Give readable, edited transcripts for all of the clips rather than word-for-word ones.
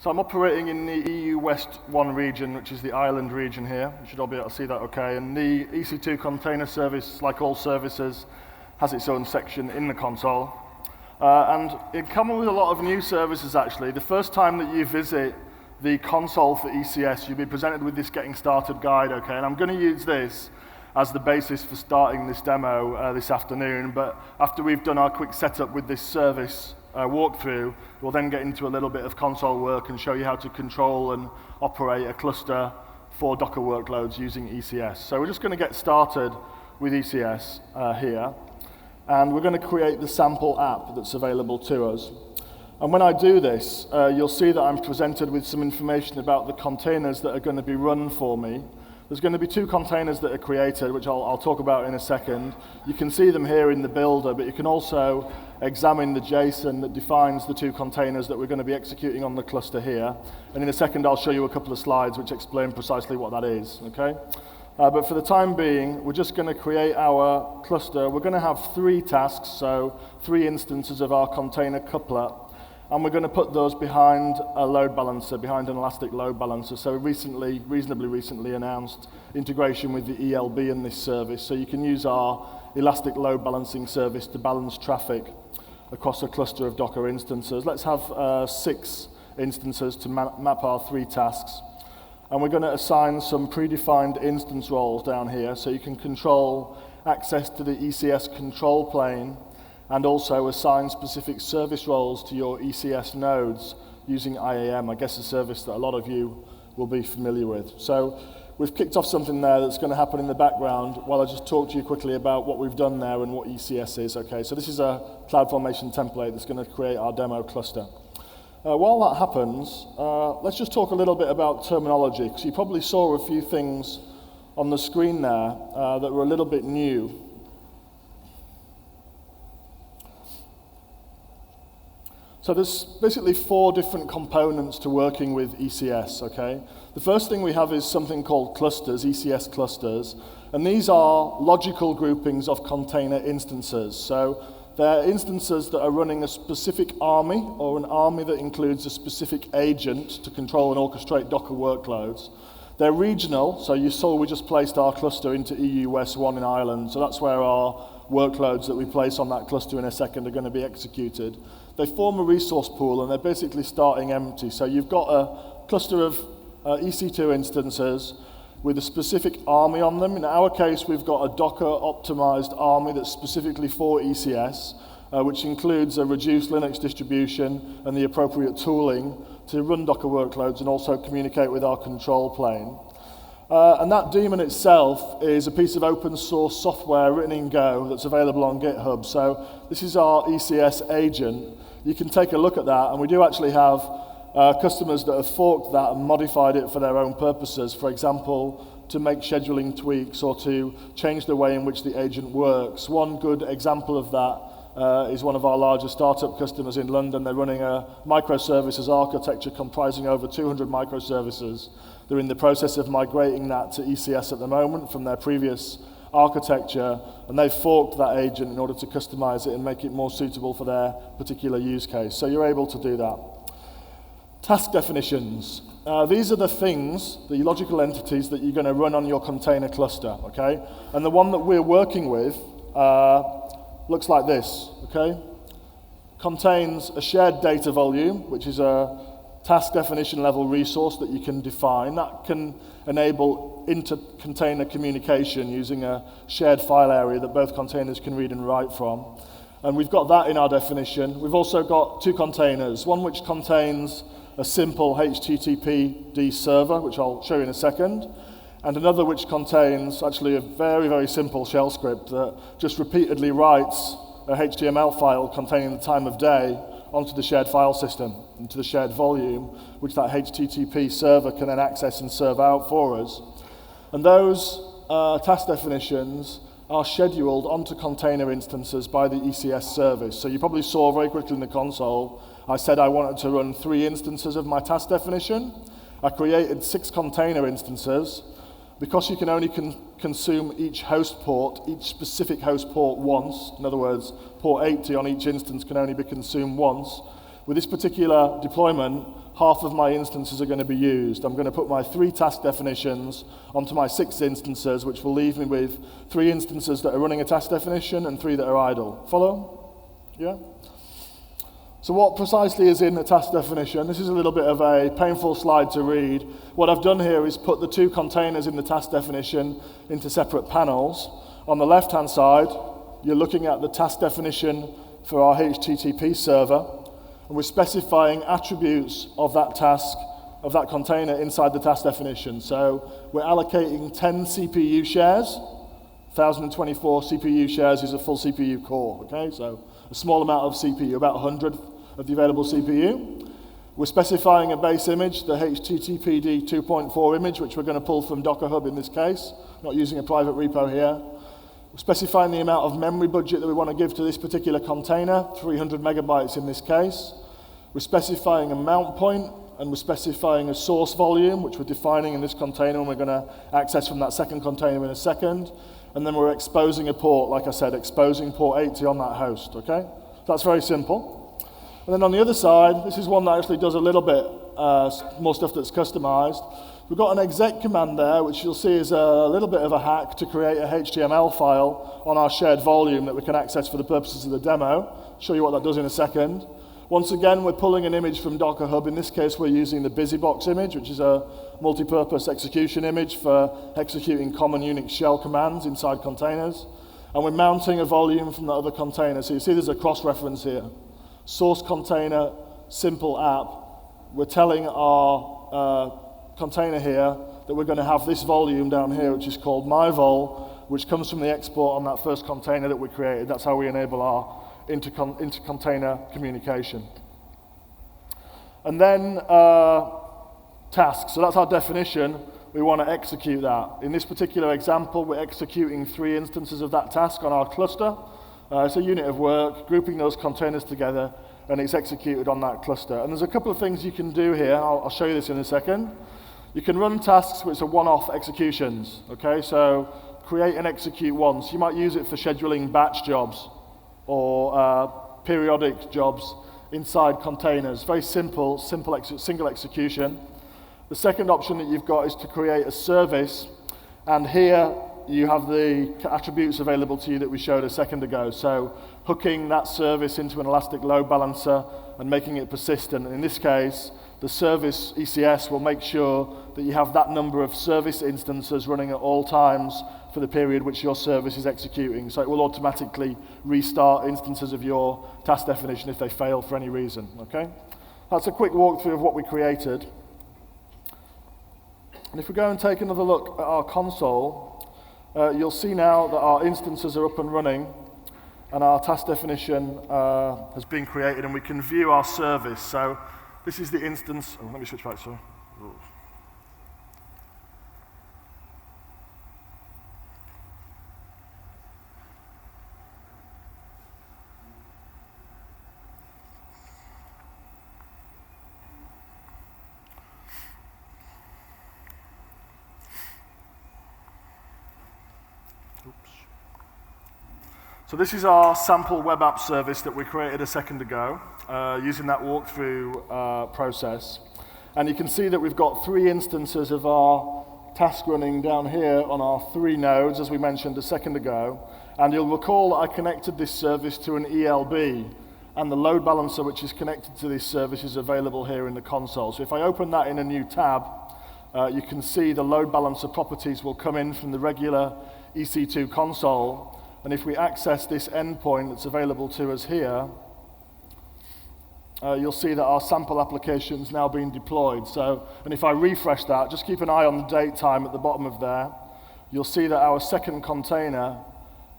So I'm operating in the EU West 1 region, which is the Ireland region here. You should all be able to see that okay. And the EC2 container service, like all services, has its own section in the console. And in common with a lot of new services, actually, the first time that you visit the console for ECS, you'll be presented with this Getting Started guide, okay? And I'm going to use this as the basis for starting this demo this afternoon. But after we've done our quick setup with this service walkthrough, we'll then get into a little bit of console work and show you how to control and operate a cluster for Docker workloads using ECS. So we're just going to get started with ECS here, and we're going to create the sample app that's available to us. And when I do this, you'll see that I'm presented with some information about the containers that are going to be run for me. There's going to be 2 containers that are created, which I'll talk about in a second. You can see them here in the builder, but you can also examine the JSON that defines the 2 containers that we're going to be executing on the cluster here. And in a second, I'll show you a couple of slides which explain precisely what that is, okay? But for the time being, we're just going to create our cluster. We're going to have 3 tasks, so 3 instances of our container coupler. And we're going to put those behind a load balancer, behind an elastic load balancer. So reasonably recently announced integration with the ELB in this service. So you can use our elastic load balancing service to balance traffic across a cluster of Docker instances. Let's have 6 instances to map our 3 tasks. And we're going to assign some predefined instance roles down here so you can control access to the ECS control plane, and also assign specific service roles to your ECS nodes using IAM, I guess a service that a lot of you will be familiar with. So we've kicked off something there that's going to happen in the background while I just talk to you quickly about what we've done there and what ECS is. Okay, so this is a CloudFormation template that's going to create our demo cluster. While that happens, let's just talk a little bit about terminology, because you probably saw a few things on the screen there that were a little bit new. So there's basically 4 different components to working with ECS, okay? The first thing we have is something called clusters, ECS clusters, and these are logical groupings of container instances. So they're instances that are running a specific army, or an army that includes a specific agent to control and orchestrate Docker workloads. They're regional, so you saw we just placed our cluster into EU West 1 in Ireland, so that's where our workloads that we place on that cluster in a second are going to be executed. They form a resource pool, and they're basically starting empty. So you've got a cluster of EC2 instances with a specific army on them. In our case, we've got a Docker-optimized army that's specifically for ECS, which includes a reduced Linux distribution and the appropriate tooling to run Docker workloads and also communicate with our control plane. And that daemon itself is a piece of open source software written in Go that's available on GitHub. So this is our ECS agent. You can take a look at that, and we do actually have customers that have forked that and modified it for their own purposes. For example, to make scheduling tweaks or to change the way in which the agent works. One good example of that is one of our larger startup customers in London. They're running a microservices architecture comprising over 200 microservices. They're in the process of migrating that to ECS at the moment from their previous architecture, and they've forked that agent in order to customize it and make it more suitable for their particular use case. So you're able to do that. Task definitions. These are the things, the logical entities that you're going to run on your container cluster, okay? And the one that we're working with looks like this, okay? Contains a shared data volume, which is a task definition level resource that you can define. That can enable inter-container communication using a shared file area that both containers can read and write from. And we've got that in our definition. We've also got 2 containers, one which contains a simple HTTPD server, which I'll show you in a second, and another which contains actually a very, very simple shell script that just repeatedly writes a HTML file containing the time of day onto the shared file system, into the shared volume, which that HTTP server can then access and serve out for us. And those task definitions are scheduled onto container instances by the ECS service. So you probably saw very quickly in the console, I said I wanted to run 3 instances of my task definition. I created 6 container instances. Because you can only consume each host port, each specific host port once, in other words, port 80 on each instance can only be consumed once, with this particular deployment, half of my instances are going to be used. I'm going to put my 3 task definitions onto my 6 instances, which will leave me with 3 instances that are running a task definition and 3 that are idle. Follow? Yeah? So what precisely is in a task definition? This is a little bit of a painful slide to read. What I've done here is put the 2 containers in the task definition into separate panels. On the left-hand side, you're looking at the task definition for our HTTP server, and we're specifying attributes of that task, of that container inside the task definition. So we're allocating 10 CPU shares. 1,024 CPU shares is a full CPU core, okay? So a small amount of CPU, about 100 of the available CPU. We're specifying a base image, the HTTPD 2.4 image, which we're going to pull from Docker Hub in this case, not using a private repo here. We're specifying the amount of memory budget that we want to give to this particular container, 300 megabytes in this case. We're specifying a mount point, and we're specifying a source volume, which we're defining in this container, and we're going to access from that second container in a second. And then we're exposing a port, like I said, exposing port 80 on that host, okay? That's very simple. And then on the other side, this is one that actually does a little bit more stuff that's customized. We've got an exec command there, which you'll see is a little bit of a hack to create a HTML file on our shared volume that we can access for the purposes of the demo. I'll show you what that does in a second. Once again, we're pulling an image from Docker Hub. In this case, we're using the BusyBox image, which is a multi-purpose execution image for executing common Unix shell commands inside containers. And we're mounting a volume from the other container. So you see there's a cross-reference here. Source container, simple app. We're telling our container here that we're going to have this volume down here, which is called myvol, which comes from the export on that first container that we created. That's how we enable our inter-container communication. And then tasks. So that's our definition. We want to execute that. In this particular example, we're executing 3 instances of that task on our cluster. It's a unit of work, grouping those containers together, and it's executed on that cluster. And there's a couple of things you can do here. I'll show you this in a second. You can run tasks which are one-off executions, okay? So create and execute once. You might use it for scheduling batch jobs or periodic jobs inside containers. Very simple single execution. The second option that you've got is to create a service, and here you have the attributes available to you that we showed a second ago. So hooking that service into an elastic load balancer and making it persistent. And in this case, the service ECS will make sure that you have that number of service instances running at all times for the period which your service is executing. So it will automatically restart instances of your task definition if they fail for any reason, okay? That's a quick walkthrough of what we created. And if we go and take another look at our console, you'll see now that our instances are up and running and our task definition has been created, and we can view our service. So this is the instance. Oh, let me switch back, sorry. So this is our sample web app service that we created a second ago using that walkthrough process. And you can see that we've got 3 instances of our task running down here on our 3 nodes, as we mentioned a second ago. And you'll recall that I connected this service to an ELB, and the load balancer which is connected to this service is available here in the console. So if I open that in a new tab, you can see the load balancer properties will come in from the regular EC2 console. And if we access this endpoint that's available to us here, you'll see that our sample application's now being deployed. So, and if I refresh that, just keep an eye on the date time at the bottom of there, you'll see that our second container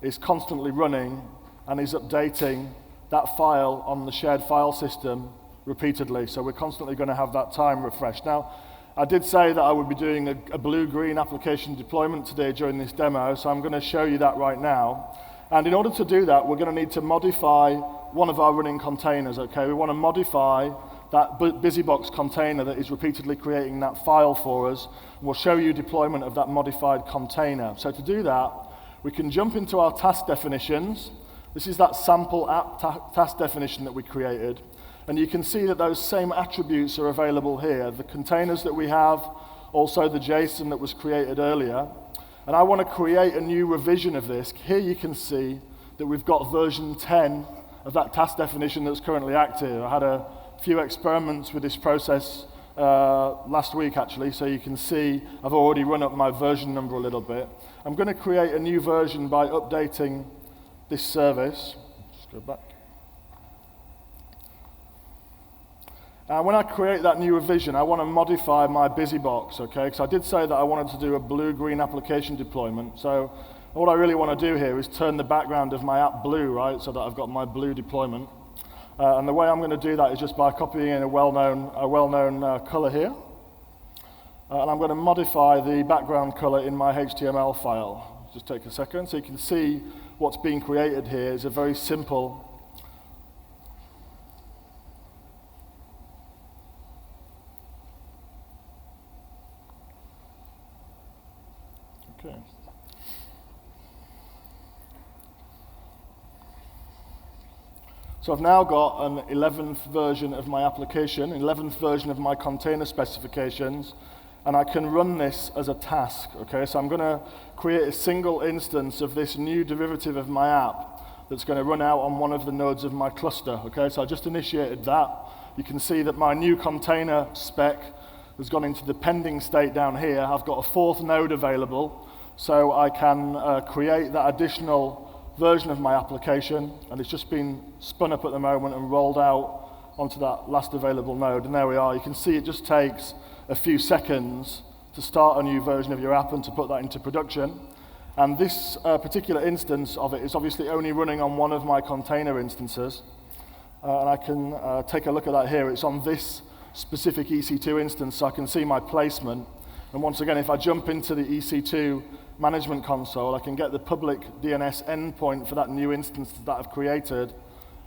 is constantly running and is updating that file on the shared file system repeatedly. So we're constantly going to have that time refreshed. Now, I did say that I would be doing a blue-green application deployment today during this demo, so I'm going to show you that right now. And in order to do that, we're going to need to modify one of our running containers, okay? We want to modify that BusyBox container that is repeatedly creating that file for us. And we'll show you deployment of that modified container. So to do that, we can jump into our task definitions. This is that sample app task definition that we created. And you can see that those same attributes are available here. The containers that we have, also the JSON that was created earlier. And I want to create a new revision of this. Here you can see that we've got version 10 of that task definition that's currently active. I had a few experiments with this process last week, actually, so you can see I've already run up my version number a little bit. I'm going to create a new version by updating this service. Just go back. When I create that new revision, I want to modify my BusyBox, okay? Because I did say that I wanted to do a blue-green application deployment. So what I really want to do here is turn the background of my app blue, right? So that I've got my blue deployment. And the way I'm going to do that is just by copying in a well-known color here. And I'm going to modify the background color in my HTML file. Just take a second. So you can see what's being created here is a very simple okay. So I've now got an 11th version of my application, 11th version of my container specifications, and I can run this as a task, okay? So I'm going to create a single instance of this new derivative of my app that's going to run out on one of the nodes of my cluster, okay? So I just initiated that. You can see that my new container spec has gone into the pending state down here. I've got a 4th node available, so I can create that additional version of my application, and it's just been spun up at the moment and rolled out onto that last available node. And there we are. You can see it just takes a few seconds to start a new version of your app and to put that into production. And this particular instance of it is obviously only running on one of my container instances. And I can take a look at that here. It's on this specific EC2 instance, so I can see my placement. And once again, if I jump into the EC2 management console, I can get the public DNS endpoint for that new instance that I've created.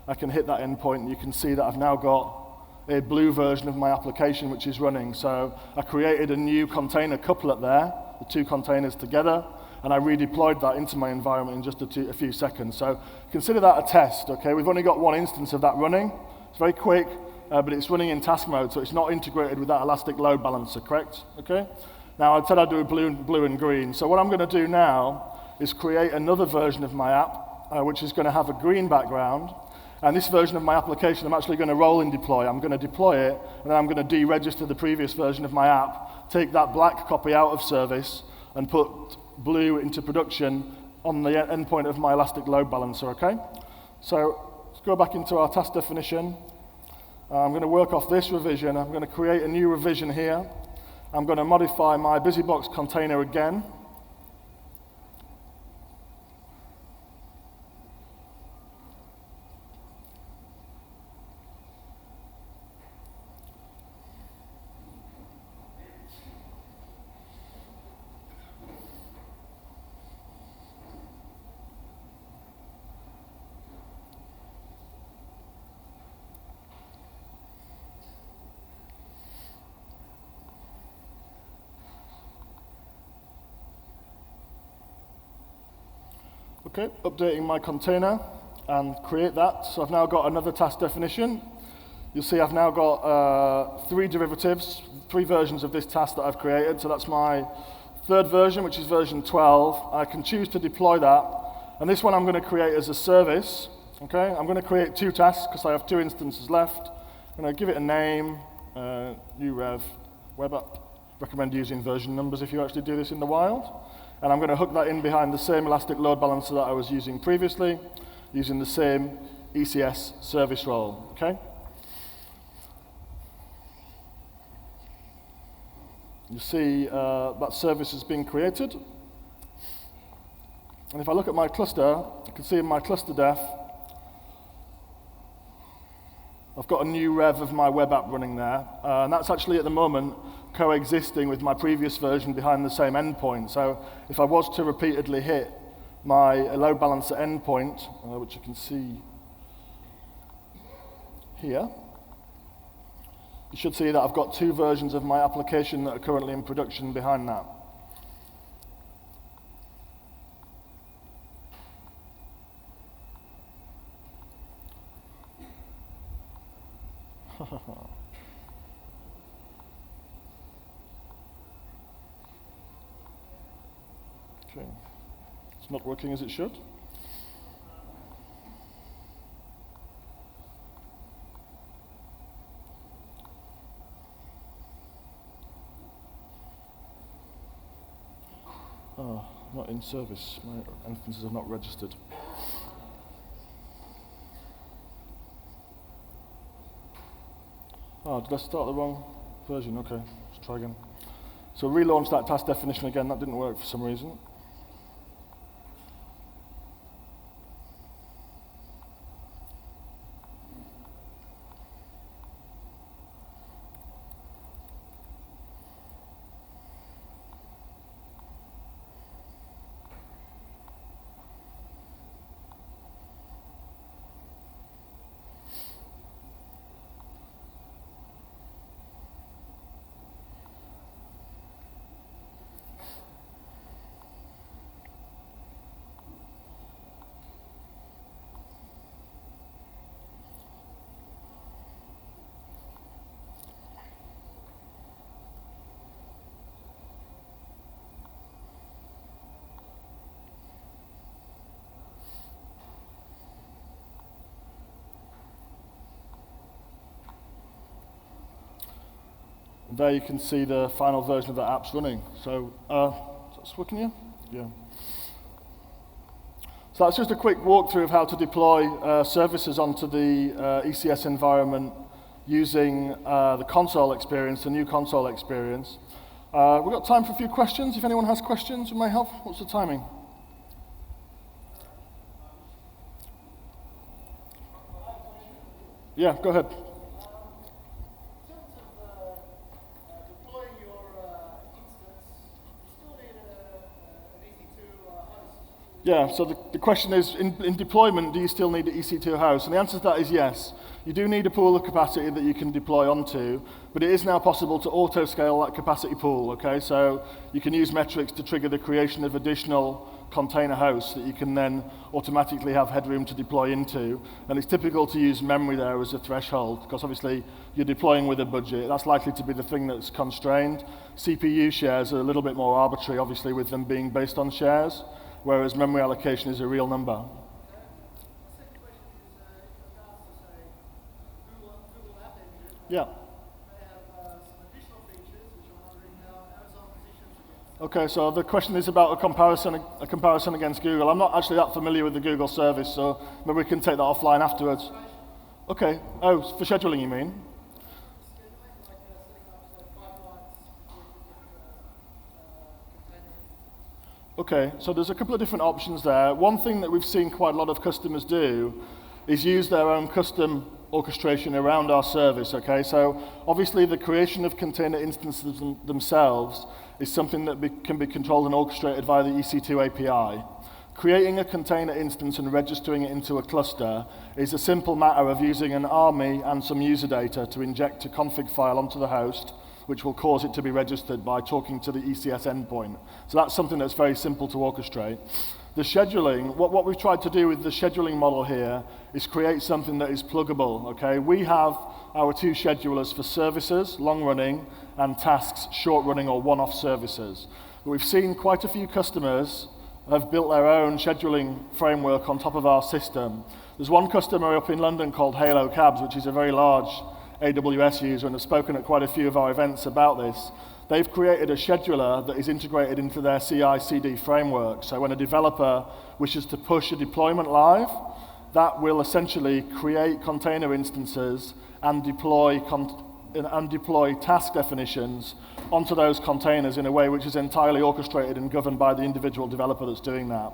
I can hit that endpoint, and you can see that I've now got a blue version of my application which is running. So I created a new container couplet there, the 2 containers together, and I redeployed that into my environment in just a few seconds. So consider that a test, okay? We've only got one instance of that running. It's very quick, but it's running in task mode, so it's not integrated with that elastic load balancer, correct? Okay? Now, I said I'd do blue and green. So what I'm going to do now is create another version of my app, which is going to have a green background. And this version of my application, I'm actually going to roll and deploy. I'm going to deploy it, and then I'm going to deregister the previous version of my app, take that black copy out of service, and put blue into production on the endpoint of my elastic load balancer, okay? So let's go back into our task definition. I'm going to work off this revision. I'm going to create a new revision here. I'm going to modify my BusyBox container again. Okay, updating my container and create that. So I've now got another task definition. You'll see I've now got 3 derivatives, 3 versions of this task that I've created. So that's my 3rd version, which is version 12. I can choose to deploy that. And this one I'm going to create as a service. Okay, I'm going to create 2 tasks because I have 2 instances left. I'm going to give it a name, new rev, web app. Recommend using version numbers if you actually do this in the wild. And I'm going to hook that in behind the same elastic load balancer that I was using previously, using the same ECS service role, okay? You see that service has been created. And if I look at my cluster, you can see in my cluster def, I've got a new rev of my web app running there. And that's actually at the moment coexisting with my previous version behind the same endpoint. So if I was to repeatedly hit my load balancer endpoint, which you can see here, you should see that I've got 2 versions of my application that are currently in production behind that. Okay, it's not working as it should. Oh, not in service. My instances are not registered. Oh, did I start the wrong version? Okay, let's try again. So relaunch that task definition again. That didn't work for some reason. There you can see the final version of that app's running. So, is that working here? Yeah. So that's just a quick walkthrough of how to deploy services onto the ECS environment using the console experience, the new console experience. We've got time for a few questions. If anyone has questions, we may have. What's the timing? Yeah, go ahead. Yeah, so the question is, in deployment, do you still need an EC2 host? And the answer to that is yes. You do need a pool of capacity that you can deploy onto, but it is now possible to auto-scale that capacity pool, okay? So you can use metrics to trigger the creation of additional container hosts that you can then automatically have headroom to deploy into. And it's typical to use memory there as a threshold, because obviously you're deploying with a budget. That's likely to be the thing that's constrained. CPU shares are a little bit more arbitrary, obviously, with them being based on shares, whereas memory allocation is a real number. Second question is in regards to, say, Google App Engine. Yeah. They have some additional features which I'm wondering how Amazon positions against. Okay, so the question is about a comparison against Google. I'm not actually that familiar with the Google service, so maybe we can take that offline afterwards. Okay. Oh, for scheduling, you mean? Scheduling, like setting up, say, pipelines for container instances. Okay, so there's a couple of different options there. One thing that we've seen quite a lot of customers do is use their own custom orchestration around our service, okay? So obviously the creation of container instances themselves is something that can be controlled and orchestrated via the EC2 API. Creating a container instance and registering it into a cluster is a simple matter of using an army and some user data to inject a config file onto the host, which will cause it to be registered by talking to the ECS endpoint. So that's something that's very simple to orchestrate. The scheduling, what we've tried to do with the scheduling model here is create something that is pluggable, okay? We have our two schedulers for services, long running, and tasks, short running or one-off services. But we've seen quite a few customers have built their own scheduling framework on top of our system. There's one customer up in London called Halo Cabs, which is a very large AWS user and has spoken at quite a few of our events about this. They've created a scheduler that is integrated into their CI/CD framework. So when a developer wishes to push a deployment live, that will essentially create container instances and deploy task definitions onto those containers in a way which is entirely orchestrated and governed by the individual developer that's doing that.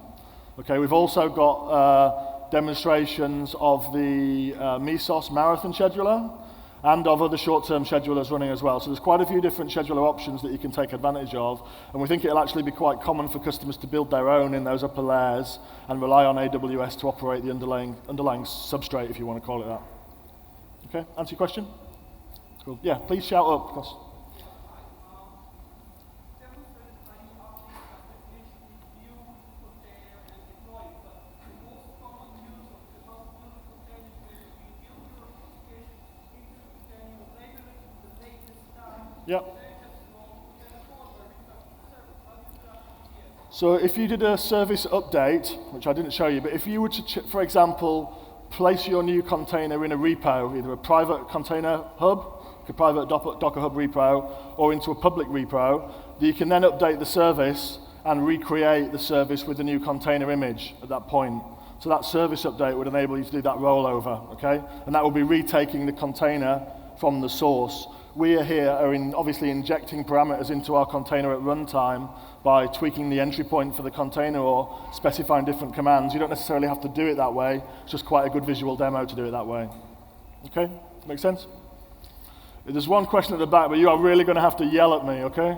Okay, we've also got demonstrations of the Mesos Marathon scheduler and of other short-term schedulers running as well. So there's quite a few different scheduler options that you can take advantage of, and we think it'll actually be quite common for customers to build their own in those upper layers and rely on AWS to operate the underlying substrate, if you want to call it that. Okay, answer your question? Cool. Yeah, please shout up, because Yep. So if you did a service update, which I didn't show you, but if you were to, for example, place your new container in a repo, either a private container hub, like a private Docker Hub repo, or into a public repo, you can then update the service and recreate the service with the new container image at that point. So that service update would enable you to do that rollover, okay? And that will be retaking the container from the source. We are here obviously injecting parameters into our container at runtime by tweaking the entry point for the container or specifying different commands. You don't necessarily have to do it that way. It's just quite a good visual demo to do it that way. Okay? Make sense? There's one question at the back, but you are really going to have to yell at me, okay?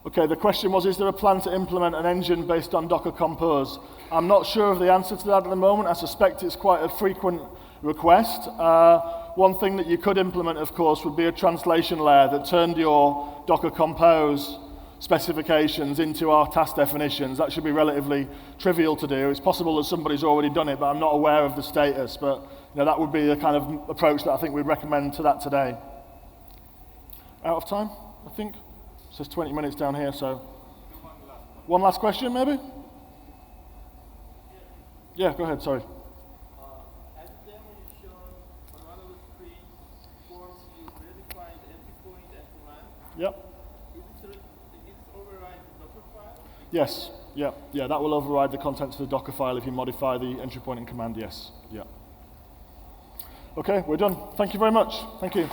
Okay, the question was, is there a plan to implement an engine based on Docker Compose? I'm not sure of the answer to that at the moment. I suspect it's quite a frequent request. One thing that you could implement, of course, would be a translation layer that turned your Docker Compose specifications into our task definitions. That should be relatively trivial to do. It's possible that somebody's already done it, but I'm not aware of the status. But that would be the kind of approach that I think we'd recommend to that today. Out of time, I think. It says 20 minutes down here, so. One last question, maybe? Yeah, go ahead, sorry. As the demo you showed on one of the screen forms, you verify the entry point and command. Yep. Is it override the dockerfile? Yes, yeah, that will override the contents of the dockerfile if you modify the entry point and command, yes, yeah. Okay, we're done. Thank you very much. Thank you.